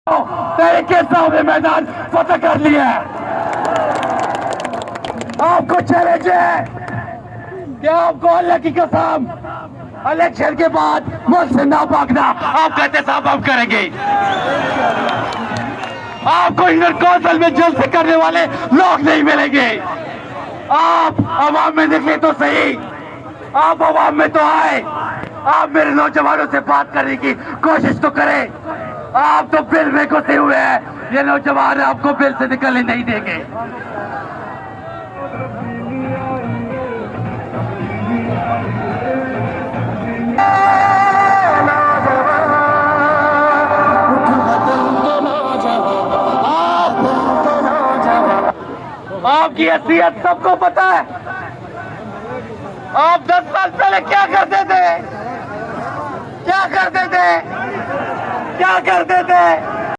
तरीके से मैदान फतह कर लिया है। आपको चैलेंज है कि आपको अल्लाह की कसम इलेक्शन के बाद मुल्क से ना भागना। आप कहते साहब हम करेंगे। आपको इंटर कौंसिल में जल्द से करने वाले लोग नहीं मिलेंगे। आप आवाम में निकले तो सही, आप आवाम में तो आए, आप मेरे नौजवानों से बात करने की कोशिश तो करें। आप तो बिल में घुसे हुए हैं, ये नौजवान आपको बिल से निकलने नहीं देंगे। आपकी हैसियत सबको पता है। आप 10 साल पहले क्या करते थे, क्या करते थे, क्या करते थे?